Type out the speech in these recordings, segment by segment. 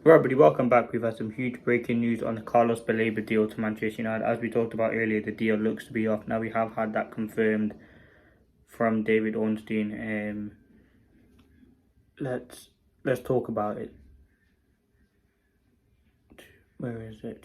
Right, everybody, welcome back. We've had some huge breaking news on the Carlose Baleba deal to Manchester United. As we talked about earlier, the deal looks to be off. Now we have had that confirmed from David Ornstein. Let's talk about it. Where is it?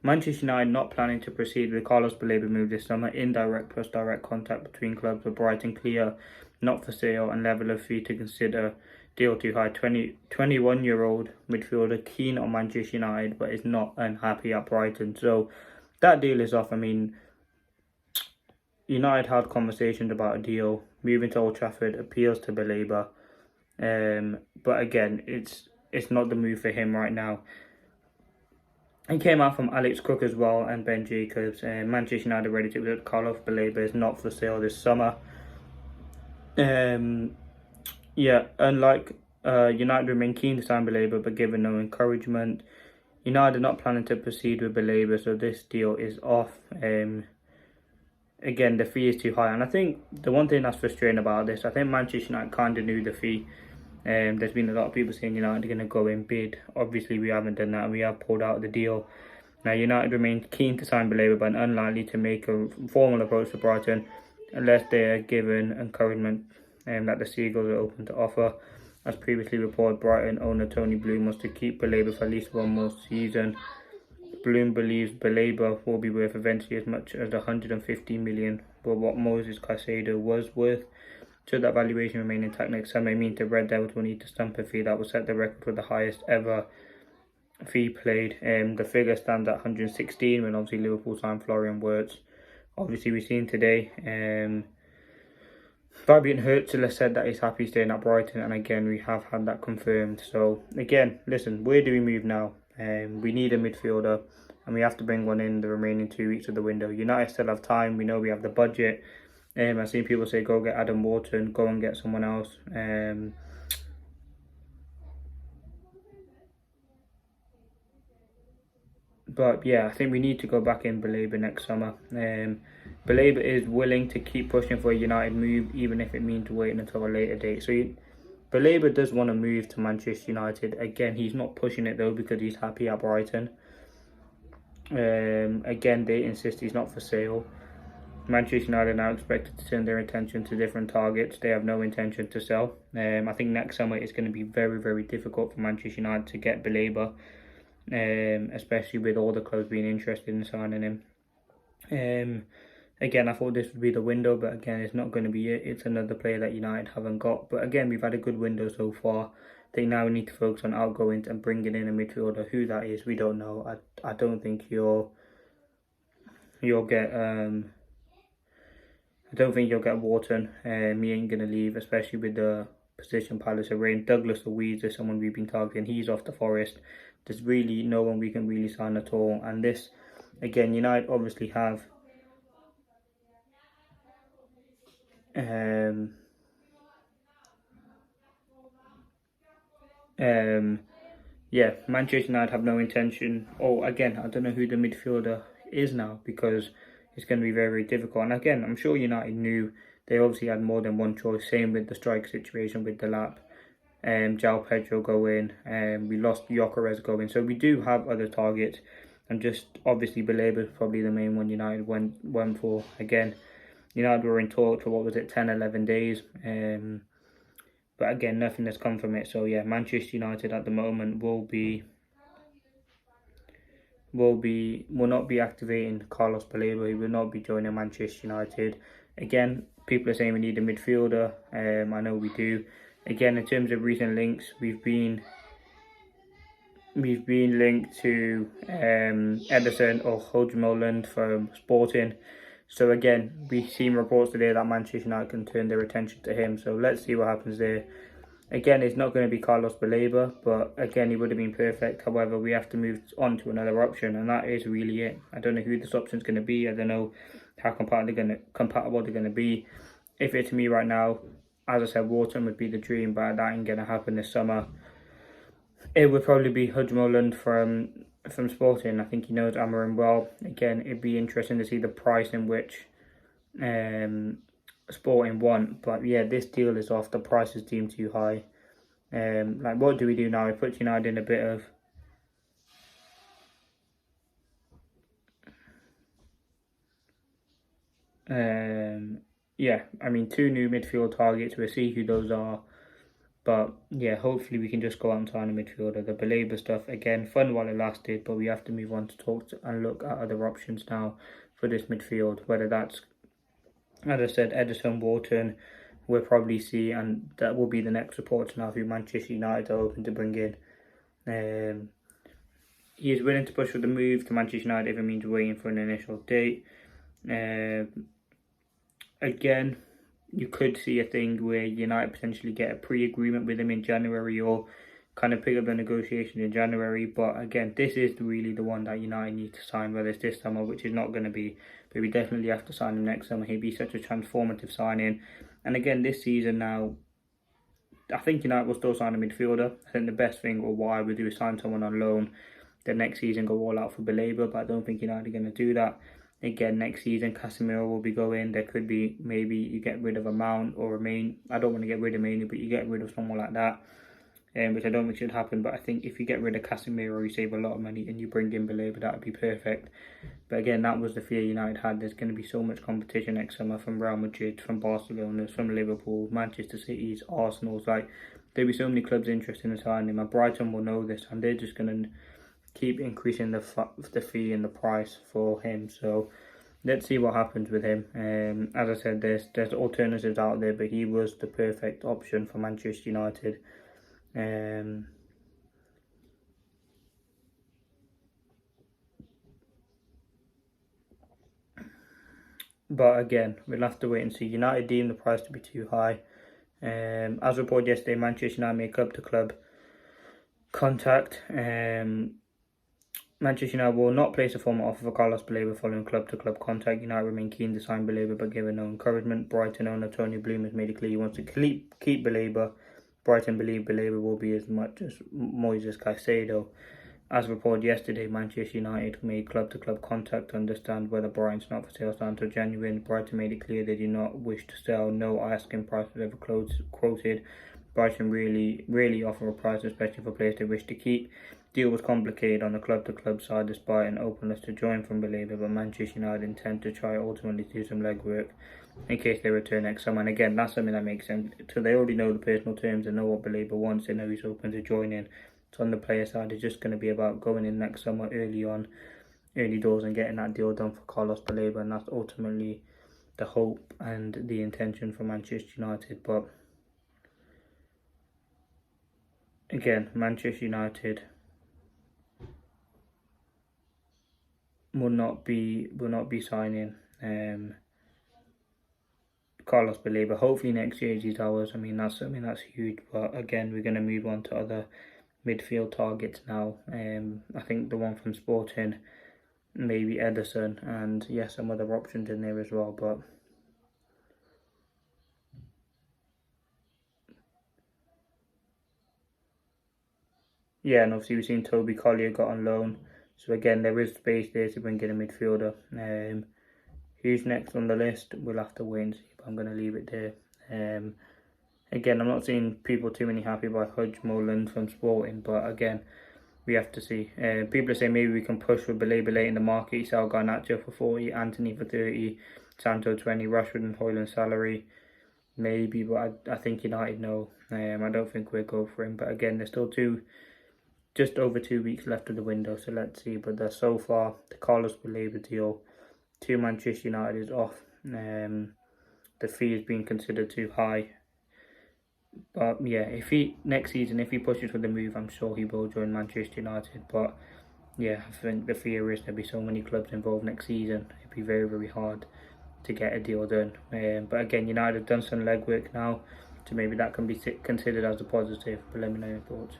Manchester United not planning to proceed with Carlose Baleba move this summer. Indirect plus direct contact between clubs with Brighton clear, not for sale, and level of fee to consider. Deal too high. 21-year-old midfielder keen on Manchester United, but is not unhappy at Brighton. So that deal is off. I mean, United had conversations about a deal. Moving to Old Trafford appeals to Baleba. But again, it's not the move for him right now. It came out from Alex Cook as well and Ben Jacobs. Manchester United ready to accept Carlose Baleba is not for sale this summer. Unlike United remain keen to sign Baleba but given no encouragement. United are not planning to proceed with Baleba, so this deal is off. Again, the fee is too high, and I think the one thing that's frustrating about this, I think Manchester United kind of knew the fee. There's been a lot of people saying United are going to go and bid. Obviously, we haven't done that, and we have pulled out of the deal. Now, United remain keen to sign Baleba, but unlikely to make a formal approach to Brighton unless they are given encouragement that the Seagulls are open to offer. As previously reported, Brighton owner Tony Bloom wants to keep Baleba for at least one more season. Bloom believes Baleba will be worth eventually as much as 150 million, but what Moses Caicedo was worth. Should that valuation remain intact next summer, it means the Red Devils will need to stump a fee that will set the record for the highest ever fee played. The figure stands at 116 when obviously Liverpool signed Florian Wirtz. Obviously, we've seen today Fabian Hutzler said that he's happy staying at Brighton, and again, we have had that confirmed. So, again, listen, where do we move now? We need a midfielder, and we have to bring one in the remaining 2 weeks of the window. United still have time. We know we have the budget. I've seen people say, go get Adam Wharton, go and get someone else. But yeah, I think we need to go back in Baleba next summer. Baleba is willing to keep pushing for a United move, even if it means waiting until a later date. So Baleba does want to move to Manchester United. Again, he's not pushing it though because he's happy at Brighton. Again, they insist he's not for sale. Manchester United are now expected to turn their attention to different targets. They have no intention to sell. I think next summer it's going to be very, very difficult for Manchester United to get Baleba, especially with all the clubs being interested in signing him. Again, I thought this would be the window, but again, it's not going to be it. It's another player that United haven't got. But again, we've had a good window so far. I think now we need to focus on outgoings and bringing in a midfielder. Who that is, we don't know. I don't think you'll get I don't think you'll get Wharton. He ain't going to leave, especially with the position Palace are in. Douglas Luiz is someone we've been targeting. He's off to Forest. There's really no one we can really sign at all. And this, again, United obviously have Manchester United have no intention. Oh, again, I don't know who the midfielder is now because it's going to be very, very difficult. And again, I'm sure United knew they obviously had more than one choice. Same with the strike situation with Delap. João Pedro go in. We lost Gyökeres go in. So we do have other targets. And just obviously Baleba is probably the main one United went for. Again, United were in talk for, 10, 11 days. But again, nothing has come from it. So yeah, Manchester United at the moment will not be activating Carlose Baleba. He will not be joining Manchester United. Again, people are saying we need a midfielder. I know we do. Again, in terms of recent links, we've been linked to Ederson or Hodgmoland from Sporting. So again, we've seen reports today that Manchester United can turn their attention to him. So let's see what happens there. Again, it's not going to be Carlose Baleba, but again, he would have been perfect. However, we have to move on to another option, and that is really it. I don't know who this option is going to be. I don't know how compatible they're going to be. If it's me right now, as I said, Wharton would be the dream, but that ain't going to happen this summer. It would probably be Hodgmoland from Sporting. I think he knows Amarim well. Again, it'd be interesting to see the price in which Sporting want. But yeah, this deal is off. The price is deemed too high. Like, what do we do now? It puts United in a bit of yeah, I mean, 2 new midfield targets. We'll see who those are. But yeah, hopefully we can just go out and sign a midfielder. The Baleba stuff, again, fun while it lasted, but we have to move on to and look at other options now for this midfield. Whether that's, as I said, Edison, Wharton, we'll probably see, and that will be the next reports now who Manchester United are hoping to bring in. He is willing to push for the move to Manchester United if it means waiting for an initial date. Again, you could see a thing where United potentially get a pre-agreement with him in January, or kind of pick up the negotiation in January. But again, this is really the one that United need to sign, whether it's this summer, which is not going to be, but we definitely have to sign him next summer. He'd be such a transformative signing. And again, this season now, I think United will still sign a midfielder. I think the best thing, or what I would do, is sign someone on loan. The next season go all out for Baleba, but I don't think United are going to do that. Again, next season, Casemiro will be going. There could be, maybe you get rid of a Mount or a Main. I don't want to get rid of Main, but you get rid of someone like that, which I don't think should happen. But I think if you get rid of Casemiro, you save a lot of money, and you bring in Baleba, that would be perfect. But again, that was the fear United had. There's going to be so much competition next summer from Real Madrid, from Barcelona, from Liverpool, Manchester City's, Arsenal's. Like, there'll be so many clubs interested in signing him, and Brighton will know this, and they're just going to keep increasing the fee and the price for him. So let's see what happens with him. As I said, there's alternatives out there, but he was the perfect option for Manchester United. But again, we'll have to wait and see. United deemed the price to be too high. As reported yesterday, Manchester United make up to club contact. Manchester United will not place a formal offer for Carlose Baleba following club-to-club contact. United remain keen to sign Baleba, but given no encouragement. Brighton owner Tony Bloom has made it clear he wants to keep Baleba. Brighton believe Baleba will be as much as Moises Caicedo. As reported yesterday, Manchester United made club-to-club contact to understand whether Brighton's not for sale until January. Brighton made it clear they do not wish to sell. No asking price was ever quoted. Brighton really offer a price, especially for players they wish to keep. Deal was complicated on the club-to-club side despite an openness to join from Baleba, but Manchester United intend to try ultimately do some legwork in case they return next summer. And again, that's something that makes sense. So they already know the personal terms and know what Baleba wants. They know he's open to joining. So on the player side, it's just going to be about going in next summer early doors, and getting that deal done for Carlose Baleba, and that's ultimately the hope and the intention for Manchester United. But again, Manchester United will not be signing Carlose Baleba. Hopefully next year is ours. I mean, that's huge. But again, we're going to move on to other midfield targets now. I think the one from Sporting, maybe Edison, and yeah, some other options in there as well. But yeah, and obviously we've seen Toby Collier got on loan. So again, there is space there to bring in a midfielder. Who's next on the list? We'll have to wait and see, but I'm going to leave it there. Again, I'm not seeing people too many happy by Hudge Moreland from Sporting, but again, we have to see. People are saying maybe we can push for Baleba late in the market, sell Garnacho for 40, Anthony for 30, Santo 20, Rashford and Hoyland salary. Maybe, but I think United know. I don't think we'll go for him. But again, there's still just over 2 weeks left of the window, so let's see. But so far, the Carlose Baleba deal to Manchester United is off. The fee is being considered too high. But yeah, next season, if he pushes for the move, I'm sure he will join Manchester United. But yeah, I think the fear is there'll be so many clubs involved next season. It'd be very, very hard to get a deal done. But again, United have done some legwork now, so maybe that can be considered as a positive. But let me know your thoughts.